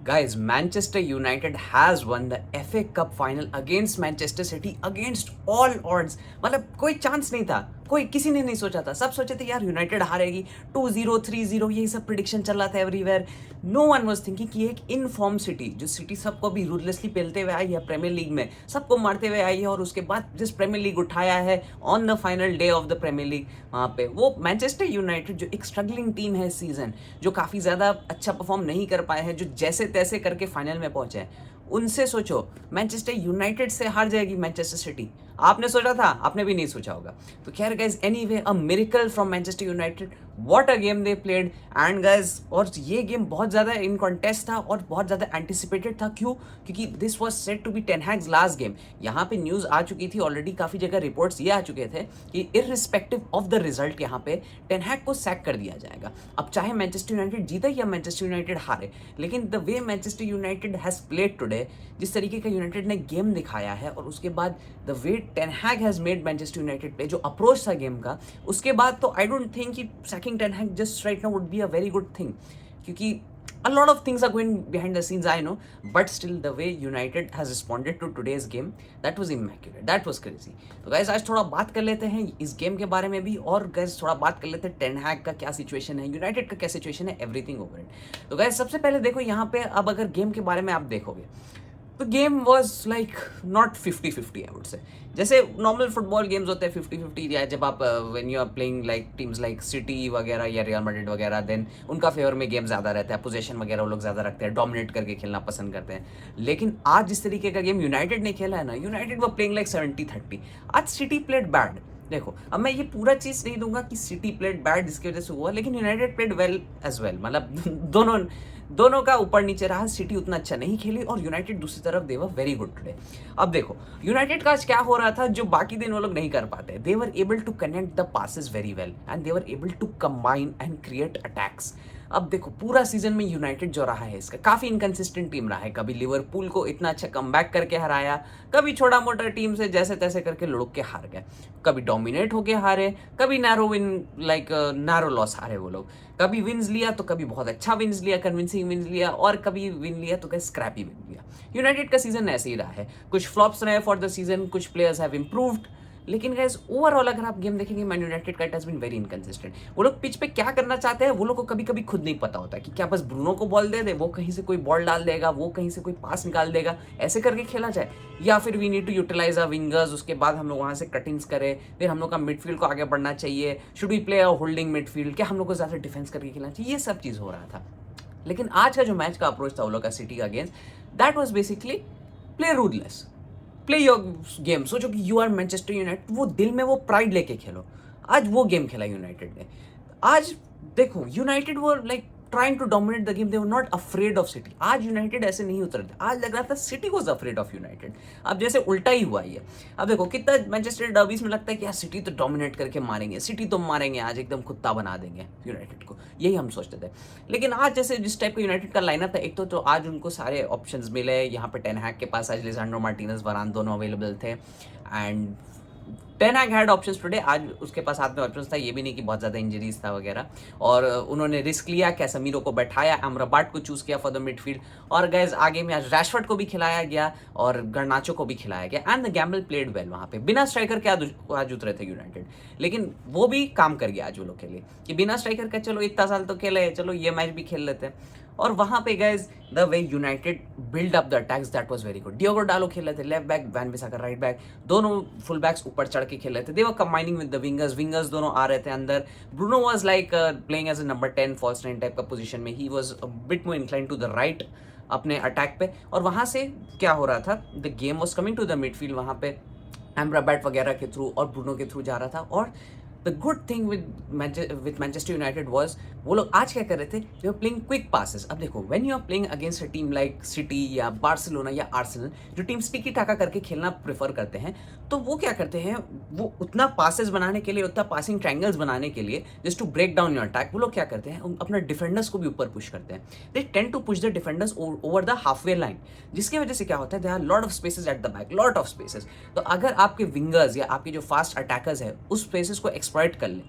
Guys, Manchester United has won the FA Cup final against Manchester City against all odds. मतलब कोई chance नहीं था, कोई किसी ने नहीं सोचा था. सब सोचे थे यार यूनाइटेड हारेगी 2-0 3-0, यही सब प्रिडिक्शन चल रहा था everywhere. No one was thinking कि एक इनफॉर्म सिटी, जो सिटी सबको अभी रूथलेसली पेलते हुए आई है प्रीमियर लीग में, सबको मारते हुए आई है, और उसके बाद जिस प्रीमियर लीग उठाया है on the final day of the Premier League, वहाँ पे वो मैनचेस्टर यूनाइटेड जो एक स्ट्रगलिंग टीम है इस सीजन, जो काफ़ी ज़्यादा अच्छा परफॉर्म नहीं कर पाए हैं, जो जैसे तैसे करके फाइनल में पहुंचे हैं, उनसे सोचो मैनचेस्टर यूनाइटेड से हार जाएगी मैनचेस्टर सिटी. आपने सोचा था? आपने भी नहीं सोचा होगा. तो खैर guys, anyway a miracle from Manchester United. What a game they played. And guys, और ये गेम बहुत ज़्यादा इन कॉन्टेस्ट था और बहुत ज़्यादा एंटिसिपेटेड था. क्यों? क्योंकि this was set to be ten Hag's last game. यहाँ पे न्यूज़ आ चुकी थी ऑलरेडी, काफ़ी जगह रिपोर्ट्स ये आ चुके थे कि इररिस्पेक्टिव ऑफ द रिजल्ट यहाँ पे टेन हैग को सैक कर दिया जाएगा. अब चाहे मैनचेस्टर यूनाइटेड जीते या मैनचेस्टर यूनाइटेड हारे, लेकिन the way Manchester United has played today, जिस तरीके का यूनाइटेड ने गेम दिखाया है, और उसके बाद the way ten Hag has made Manchester United play, जो अप्रोच था गेम का, उसके बाद तो आई डोंट थिंक कि sacking ten Hag just right now would be a very good thing. क्योंकि a lot of things are going behind the scenes, I know, but still the way United has responded to today's game, that was immaculate, that was crazy. तो guys, आज थोड़ा बात कर लेते हैं इस game के बारे में भी, और guys थोड़ा बात कर लेते हैं टेन हैग का क्या सिचुएशन है, यूनाइटेड का क्या सिचुएशन है, एवरीथिंग ओवर इट. तो guys, सबसे पहले देखो यहाँ पे, अब अगर गेम के बारे में आप देखोगे तो game was like not 50-50, I would say. जैसे नॉर्मल फुटबॉल गेम्स होते हैं 50-50, या जब आप when you are playing like teams like City वगैरह या रियल मैड्रिड वगैरह, देन उनका फेवर में गेम ज़्यादा रहता है, पोजीशन वगैरह वो लोग ज़्यादा रखते हैं, डोमिनेट करके खेलना पसंद करते हैं. लेकिन आज जिस तरीके का गेम यूनाइटेड ने खेला है ना, यूनाइटेड वो प्लेइंग लाइक 70-30. आज सिटी प्लेड बैड. देखो, अब मैं ये पूरा चीज़ नहीं दूंगा कि सिटी प्लेड बैड जिसकी वजह से हुआ, लेकिन United played well as well. मतलब दोनों का ऊपर नीचे रहा. सिटी उतना अच्छा नहीं खेली और यूनाइटेड दूसरी तरफ दे वर वेरी गुड टुडे. अब देखो यूनाइटेड का आज क्या हो रहा था जो बाकी दिन वो लोग नहीं कर पाते. They were able to connect the passes very well, and they were able to combine and create attacks. अब देखो पूरा सीजन में यूनाइटेड जो रहा है इसका काफ़ी इनकंसिस्टेंट टीम रहा है. कभी लिवरपूल को इतना अच्छा कमबैक करके हराया, कभी छोटा मोटा टीम से जैसे तैसे करके लुढ़क के हार गए, कभी डोमिनेट होके हारे, कभी narrow win like narrow loss हारे वो लोग. कभी विन्स लिया तो कभी बहुत अच्छा विन्स लिया, कन्विंसिंग विन्स लिया, और कभी विन लिया तो कहीं स्क्रैपी विन लिया. यूनाइटेड का सीजन ऐसे ही रहा है. कुछ फ्लॉप्स रहे फॉर द सीजन, कुछ प्लेयर्स हैव इम्प्रूव्ड, लेकिन गाइस ओवरऑल अगर आप गेम देखेंगे मैन यूनाइटेड का it has been very inconsistent. वो लोग पिच पे क्या करना चाहते हैं वो लोग को कभी कभी खुद नहीं पता होता कि क्या बस ब्रूनो को बॉल दे दे, वो कहीं से कोई बॉल डाल देगा, वो कहीं से कोई पास निकाल देगा, ऐसे करके खेला जाए, या फिर we need to utilise our wingers, उसके बाद हम लोग वहाँ से कटिंग्स करें, फिर हम लोग का मिडफील्ड को आगे बढ़ना चाहिए, should we play a holding midfield, क्या हम लोग को ज़्यादा डिफेंस करके खेलना चाहिए, ये सब चीज़ हो रहा था. लेकिन आज का जो मैच का अप्रोच था वो लोग का सिटी का against, that was basically play ruthless, play your game. सोचो कि यू आर मैनचेस्टर यूनाइटेड, वो दिल में वो प्राइड लेके खेलो. आज वो गेम खेला यूनाइटेड ने. आज देखो यूनाइटेड वो like trying to dominate the game, they were not afraid of City. आज यूनाइटेड ऐसे नहीं उतर थे, आज लग रहा था City was afraid of United. अब जैसे उल्टा ही हुआ ये. अब देखो कितना मैनचेस्टर डर्बीज में लगता है कि यार सिटी तो डोमिनेट करके मारेंगे, सिटी तो मारेंगे, आज एकदम कुत्ता बना देंगे यूनाइटेड को, यही हम सोचते थे. लेकिन आज जैसे जिस टाइप का यूनाइटेड का लाइनअप था, एक तो आज उनको सारे ऑप्शंस मिले. यहाँ पे टेन हैग के पास आज लिसांड्रो मार्टिनेज, वरान दोनों अवेलेबल थे, and ten Hag had options today. आज उसके पास हाथ में ऑप्शंस था, ये भी नहीं कि बहुत ज़्यादा इंजरीज था वगैरह, और उन्होंने रिस्क लिया, कैसेमीरो को बैठाया, अमराबाट को चूज़ किया फॉर द मिडफील्ड, और गाइस आगे में आज रैशफोर्ड को भी खिलाया गया और गर्नाचो को भी खिलाया गया, and the Gamble played well. वहाँ पे बिना स्ट्राइकर के आज उतरे थे यूनाइटेड, लेकिन वो भी काम कर गया आज वो लोग के लिए कि बिना स्ट्राइकर का चलो इतना साल तो खेले, चलो ये मैच भी खेल लेते हैं. और वहाँ पे guys the way United build up the attacks, that was very good. Diogo Dalot खेल रहे थे left back, Wan Bissaka right back, दोनों फुल बैक्स ऊपर चढ़ के खेल रहे थे. They were combining with the wingers दोनों आ रहे थे अंदर. Bruno was like playing as a number 10 false 9 type का पोजीशन में. He was a bit more inclined to the right अपने अटैक पे. और वहाँ से क्या हो रहा था, the game was coming to the midfield, वहाँ पे एम्राबैट वगैरह के थ्रू और ब्रूनो के थ्रू जा रहा था. और the good thing with Manchester United was, वो लोग आज क्या कर रहे थे, they were playing quick passes. अब देखो when you are playing against a team like City या बार्सिलोना या आर्सेनल, जो टीम्स टिकी टाका करके खेलना प्रेफर करते हैं, तो वो क्या करते हैं, वो उतना पासेस बनाने के लिए, उतना पासिंग ट्रायंगल्स बनाने के लिए, just to break down your attack, वो लोग क्या करते हैं, अपना डिफेंडर्स को भी ऊपर पुश करते हैं. They tend to push the defenders over the halfway line, जिसकी वजह से क्या होता है, they are lot of spaces at the back, lot of spaces. तो अगर आपके विंगर्स या आपके जो फास्ट अटैकर्स है उस स्पेसेस को एक्सप्लॉइट कर लें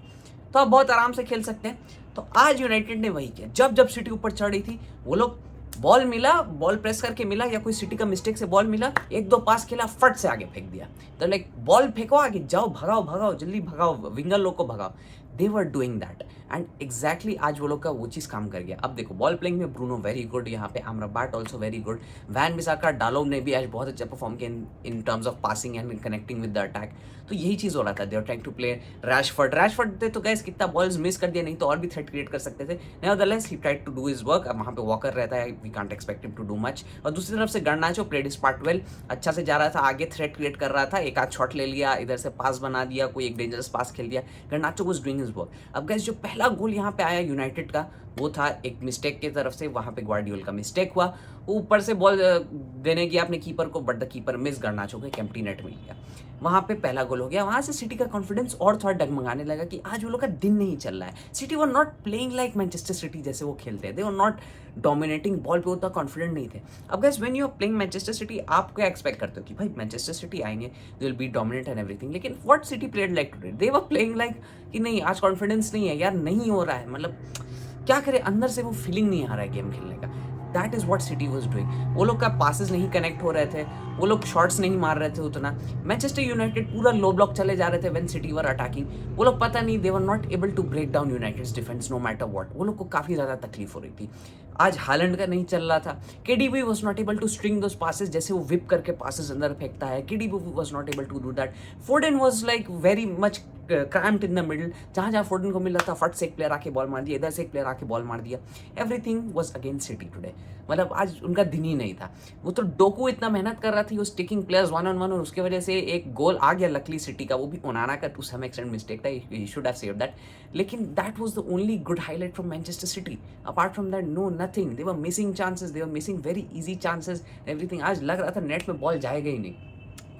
तो आप बहुत आराम से खेल सकते हैं. तो आज यूनाइटेड ने वही किया. जब सिटी ऊपर चढ़ रही थी, वो लोग बॉल मिला, बॉल प्रेस करके मिला या कोई सिटी का मिस्टेक से बॉल मिला, एक दो पास खेला, फट से आगे फेंक दिया। तो लाइक बॉल फेंको आगे, जाओ भगाओ भगाओ जल्दी भगाओ, विंगर लोग को भगाओ। They were doing that and exactly आज वो लोग का वो चीज़ काम कर गया। अब देखो बॉल प्लेइंग में ब्रूनो वेरी गुड, यहाँ पे Amrabat also very good, Wan Bissaka Dalot ने भी आज बहुत अच्छा परफॉर्म किया in terms of passing and connecting with the attack. तो यही चीज़ हो रहा था, they are trying to play Rashford ने तो गैस कितना बॉल्स मिस कर दिया, नहीं तो और भी थ्रेट क्रिएट कर सकते थे। Nevertheless he tried to do his work. अब वहाँ पे वॉकर रहता है, we can't expect him to do much. और दूसरी तरफ से Garnacho played his part well, अच्छा से जा रहा था आगे, थ्रेट क्रिएट कर रहा था, एक आध शॉट ले लिया, इधर से पास बना दिया, कोई एक डेंजरस पास खेल दिया। गर्नाचो वाज डूइंग हिज वर्क। अब गैस जो पहला गोल यहाँ पे आया यूनाइटेड का, वो था एक मिस्टेक की तरफ से, वहाँ पे ग्वार्डियोल का मिस्टेक हुआ, ऊपर से बॉल देने गया अपने कीपर को, बट द कीपर मिस, गर्नाचो को एम्प्टी नेट मिल गया, वहाँ पे पहला गोल हो गया। वहाँ से सिटी का कॉन्फिडेंस और थोड़ा डगमगाने लगा कि आज वो लोग का दिन नहीं चल रहा है। City were not playing like Manchester City जैसे वो खेलते हैं, they were not dominating, ball पे उतना कॉन्फिडेंट नहीं थे। अब guys when you are playing Manchester City, आप क्या एक्सपेक्ट करते हो कि भाई मैनचेस्टर सिटी आएंगे, they will be dominate and everything, लेकिन what City played like today, they were playing like कि नहीं आज कॉन्फिडेंस नहीं है यार, नहीं हो रहा है, मतलब क्या करे, अंदर से वो फीलिंग नहीं आ रहा है गेम खेलने का। That is what city was doing. वो लोग का पासेस नहीं कनेक्ट हो रहे थे, वो लोग शॉट्स नहीं मार रहे थे उतना। मैनचेस्टर यूनाइटेड पूरा लो ब्लॉक चले जा रहे थे व्हेन सिटी वर अटैकिंग, वो लोग पता नहीं they were not able to break down United's defence no matter what, वो लोग को काफ़ी ज़्यादा तकलीफ हो रही थी। आज हालैंड का नहीं चल रहा था, KDB was not able to string those passes, जैसे वो विप करके पासेस अंदर फेंकता है, KDB was not able to do that. Foden was like very much cramped in the middle, जहाँ जहाँ फोर्डन को मिल रहा था फट से एक प्लेयर आके बॉल मार दिया, इधर से एक प्लेयर आके बॉल मार दिया। Everything was against city today, मतलब आज उनका दिन ही नहीं था। वो तो डोकू इतना मेहनत कर रहा था, उस टेकिंग प्लेयर्स 1-on-1, और उसके वजह से एक गोल आ गया लकली सिटी का, वो भी ओनाना का टू सम एक्सटेंट मिस्टेक था, he should have saved that, लेकिन that was the only good highlight from Manchester City. Apart from that no nothing, they were missing chances, they were missing very easy chances, everything. आज लग रहा था net में ball जाएगा ही नहीं।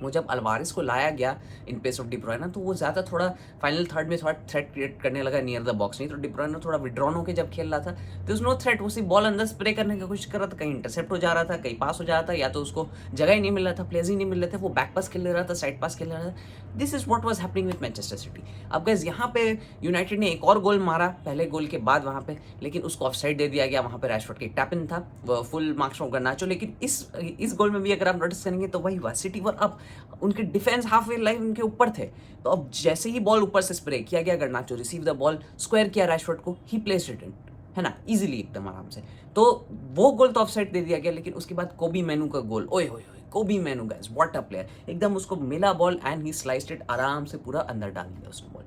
वो जब अल्वारेस को लाया गया in place of D Bruyne, तो वो ज़्यादा थोड़ा फाइनल थर्ड में थोड़ा थ्रेट क्रिएट करने लगा नियर द बॉक्स, नहीं तो डी ब्रुयना थोड़ा विड्रॉन होकर जब खेल रहा था तो उसनो थ्रेट, वो सिर्फ बॉल अंदर स्प्रे करने की कोशिश कर रहा था, कहीं इंटरसेप्ट हो जा रहा था, कहीं पास हो जा रहा था, या तो उसको जगह ही नहीं मिल रहा था, प्लेयर्स ही नहीं मिल रहे थे, वो बैक पास खेल रहा था, साइड पास खेल रहा था। This is what was happening with Manchester city. अब गाइस यहाँ पे यूनाइटेड ने एक और गोल मारा पहले गोल के बाद वहाँ पे, लेकिन उसको ऑफसाइड दे दिया गया, वहाँ पे रैशफोर्ड की टैप इन था, फुल मार्क्स फ्रॉम गर्नाचो। लेकिन इस गोल में भी अगर आप नोटिस करेंगे तो वही हुआ, सिटी वर अब उनके डिफेंस हाफ वे लाइन उनके ऊपर थे, तो अब जैसे ही बॉल ऊपर से स्प्रे किया गया, गर्नाचो रिसीव द बॉल, स्क्वायर किया रैशफोर्ड को, ही प्लेस्ड इट इन, है ना, इजीली एकदम आराम से, तो वो गोल तो ऑफसाइड दे दिया गया। लेकिन उसके बाद कोबी मैनू का गोल, ओए होए कोबी मैनू गाइस, व्हाट अ प्लेयर, एकदम उसको मिला ball and he sliced it, आराम से पूरा अंदर डाल दिया उसने बॉल।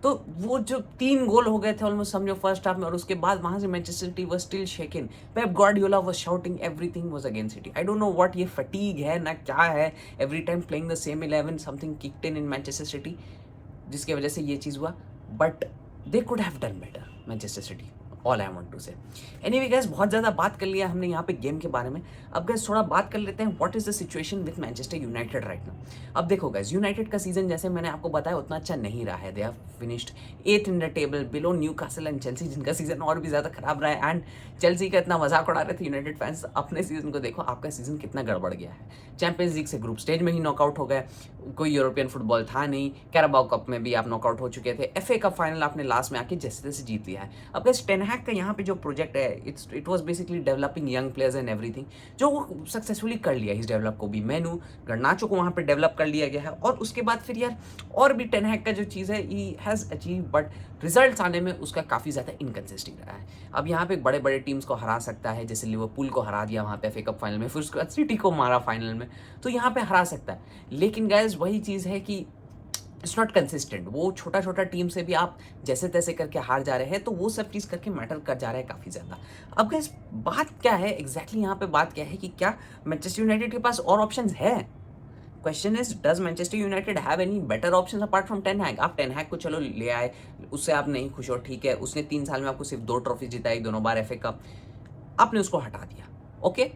तो वो जो 3 गोल हो गए थे ऑलमोस्ट समझो फर्स्ट हाफ में, और उसके बाद वहां से Manchester City was still shaken, Pep Guardiola was shouting everything was against City. I don't know what ये फटीग है ना क्या है, every time playing the same 11, something kicked in Manchester City, जिसकी वजह से ये चीज़ हुआ, but they could have done better Manchester City, all I want to say. Anyway guys, बहुत ज़्यादा बात कर लिया हमने यहाँ पे गेम के बारे में। अब गाइस थोड़ा बात कर लेते हैं what is the situation with Manchester United right now. अब देखो गाइस, यूनाइटेड का सीजन जैसे मैंने आपको बताया उतना अच्छा नहीं रहा है, they have finished 8th in the table below Newcastle and Chelsea, जिनका सीजन और भी ज़्यादा खराब रहा है। एंड चेल्सी का इतना मजाक उड़ा रहे थे यूनाइटेड फैंस, अपने सीजन को देखो, आपका सीजन कितना गड़बड़ गया है। चैंपियंस लीग से ग्रुप स्टेज में ही नॉकआउट हो गए, कोई यूरोपियन फुटबॉल था नहीं, कैराबाओ कप में भी आप नॉकआउट हो चुके थे, FA कप फाइनल आपने लास्ट में आके जैसे तैसे जीत लिया है। अब गाइस टेन हैग का यहाँ पे जो प्रोजेक्ट है, it was basically developing young players and everything, जो वो सक्सेसफुली कर लिया। इस डेवलप को भी मैनू गर्नाचो को वहाँ पे डेवलप कर लिया गया है, और उसके बाद फिर यार और भी टेन हैग का जो चीज़ है he has achieve, but results आने में उसका काफ़ी ज़्यादा इनकन्सिस्टेंट रहा है। अब यहाँ पे बड़े बड़े टीम्स को हरा सकता है, जैसे लिवरपूल को हरा दिया वहाँ पे FA कप फाइनल में, फिर उसके बाद सिटी को मारा फाइनल में, तो यहाँ पे हरा सकता है। लेकिन गाइस वही चीज़ है कि इट्स नॉट कंसिस्टेंट, वो छोटा छोटा टीम से भी आप जैसे तैसे करके हार जा रहे हैं, तो वो सब चीज़ करके मैटर कर जा रहा है काफ़ी ज़्यादा। अब गाइस बात क्या है एग्जैक्टली यहाँ पे बात क्या है कि क्या मैनचेस्टर यूनाइटेड के पास और ऑप्शंस है? Question is, does Manchester United have any better option apart from Ten Hag? आप टेन हैग को चलो ले आए, उससे आप नहीं खुश हो, ठीक है, उसने 3 साल में आपको सिर्फ 2 ट्रॉफी जिताई, दोनों बार FA कप, आपने उसको हटा दिया, ओके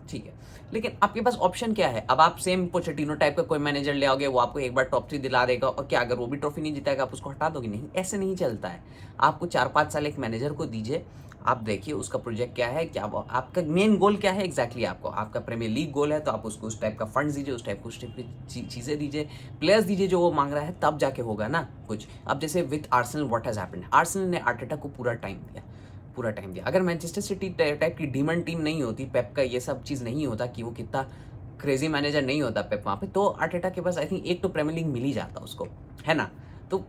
ठीक है, लेकिन आपके पास ऑप्शन क्या है? अब आप सेम पोचेटिनो टाइप का कोई मैनेजर ले आओगे, वो आपको एक बार टॉप 3 दिला देगा, और क्या अगर वो भी ट्रॉफी नहीं जीतेगा आप उसको हटा दोगे? नहीं, ऐसे नहीं चलता है। आपको 4-5 साल एक मैनेजर को दीजिए, आप देखिए उसका प्रोजेक्ट क्या है, क्या आपका मेन गोल क्या है एग्जैक्टली, आपका प्रीमियर लीग गोल है तो आप उसको उस टाइप का फंड्स दीजिए, उस टाइप की चीज़ें दीजिए, प्लेयर्स दीजिए जो वो मांग रहा है, तब जाके होगा ना कुछ। अब जैसे with Arsenal what has happened, Arsenal ने आर्टेटा को पूरा टाइम दिया, पूरा टाइम दिया। अगर मैनचेस्टर सिटी टाइप की डीमन टीम नहीं होती, पेप का ये सब चीज़ नहीं होता कि वो कितना क्रेजी मैनेजर नहीं होता पेप वहाँ पे, तो आर्टेटा के पास आई थिंक एक तो प्रीमियर लीग मिल ही जाता उसको, है ना? तो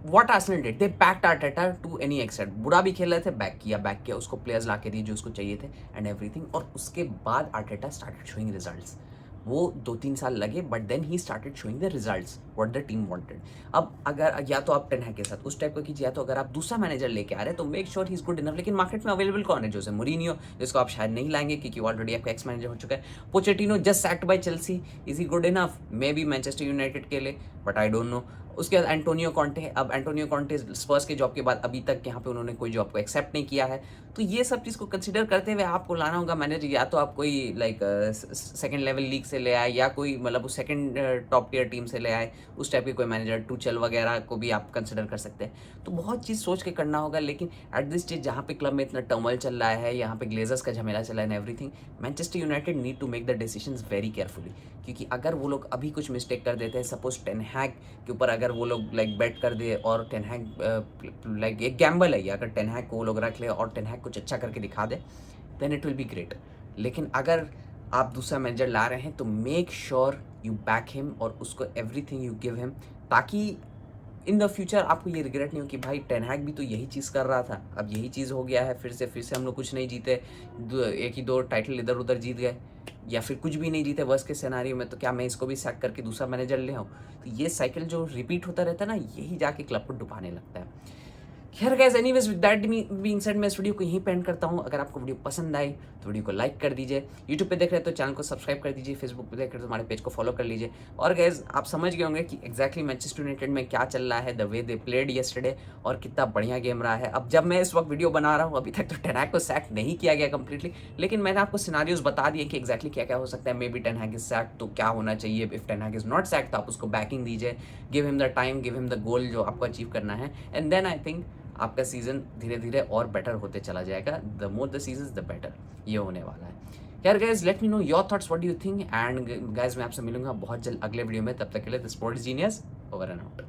what Arsenal did, they backed Arteta to any extent. बुरा भी खेल रहे थे, बैक किया उसको, प्लेयर्स ला के दिए जो उसको चाहिए थे एंड एवरीथिंग। और उसके बाद आर्टेटा स्टार्टेड शोइंग रिजल्ट्स। वो 2-3 साल लगे, but then he started showing the results what the team wanted. अब अगर या तो आप टेन हैग के साथ उस टाइप का कीजिए, या तो अगर आप दूसरा मैनेजर लेके आ रहे हैं तो make sure he is good enough. लेकिन मार्केट में अवेलेबल कौन है? जोसे मूरिन्हो, जिसको आप शायद नहीं लाएंगे क्योंकि ऑलरेडी आपका एक्स मैनेजर हो चुका है। Pochettino just sacked by Chelsea, is he good enough? Maybe Manchester United के लिए, बट आई डोंट नो। उसके बाद एंटोनियो कॉन्टे है। अब एंटोनियो कॉन्टे स्पर्स के जॉब के बाद अभी तक यहाँ पे उन्होंने कोई जॉब को एक्सेप्ट नहीं किया है। तो ये सब चीज़ को कंसिडर करते हुए आपको लाना होगा मैनेजर, या तो आप कोई लाइक सेकंड लेवल लीग से ले आए, या कोई मतलब सेकंड टॉप टियर टीम से ले आए, उस टाइप के कोई मैनेजर, टूचेल वगैरह को भी आप कंसिडर कर सकते हैं। तो बहुत चीज़ सोच के करना होगा। लेकिन एट दिस स्टेज जहाँ पे क्लब में इतना टर्मल चल रहा है, यहाँ पे ग्लेजर्स का झमेला चल रहा है and everything, Manchester United need to make the decisions very carefully. क्योंकि अगर वो लोग अभी कुछ मिस्टेक कर देते हैं, सपोज टेन हैग के ऊपर अगर वो लोग लाइक बेट कर दे, और टेन हैग लाइक एक गैम्बल है ये, अगर टेन हैग को वो लोग रख ले और टेन हैग कुछ अच्छा करके दिखा दे, then it will be great. लेकिन अगर आप दूसरा मैनेजर ला रहे हैं तो make sure you back him और उसको एवरीथिंग यू गिव हिम, ताकि इन द फ्यूचर आपको ये रिग्रेट नहीं हो कि भाई टेन हैग भी तो यही चीज़ कर रहा था, अब यही चीज़ हो गया है, फिर से हम लोग कुछ नहीं जीते, एक ही दो टाइटल इधर उधर जीत गए, या फिर कुछ भी नहीं जीते वर्स्ट के सिनेरियो में, तो क्या मैं इसको भी सैक करके दूसरा मैनेजर ले आऊँ? तो ये साइकिल जो रिपीट होता रहता है ना, यही जाके क्लब को डुबाने लगता है। खैर guys, anyways with that being said, मैं इस वीडियो को यहीं पे एंड करता हूँ। अगर आपको वीडियो पसंद आई तो वीडियो को लाइक कर दीजिए, यूट्यूब पे देख रहे हैं तो चैनल को सब्सक्राइब कर दीजिए, फेसबुक पे देख रहे हैं तो हमारे पेज को फॉलो कर लीजिए। और गाइस, आप समझ गए होंगे कि एक्जैक्टली मैनचेस्टर यूनाइटेड में क्या चल रहा है, the way they played yesterday, और कितना बढ़िया गेम रहा है। अब जब मैं इस वक्त वीडियो बना रहा हूँ, अभी तक तो टेन हैग को सैक नहीं किया गया कंप्लीटली, लेकिन मैंने आपको सिनारियोज बता दिए कि एक्जैक्टली क्या क्या हो सकता है। Maybe ten Hag is sack, तो क्या होना चाहिए। If ten Hag is not sack तो आप उसको बैकिंग दीजिए, give him the time, give him the goal जो आपको अचीव करना है, एंड देन आई थिंक आपका सीजन धीरे धीरे और बेटर होते चला जाएगा। The more the season the better ये होने वाला है। यार guys, let me know your thoughts, what do you think. And guys, मैं आपसे मिलूंगा बहुत जल्द अगले वीडियो में। तब तक के लिए the sports genius over and out.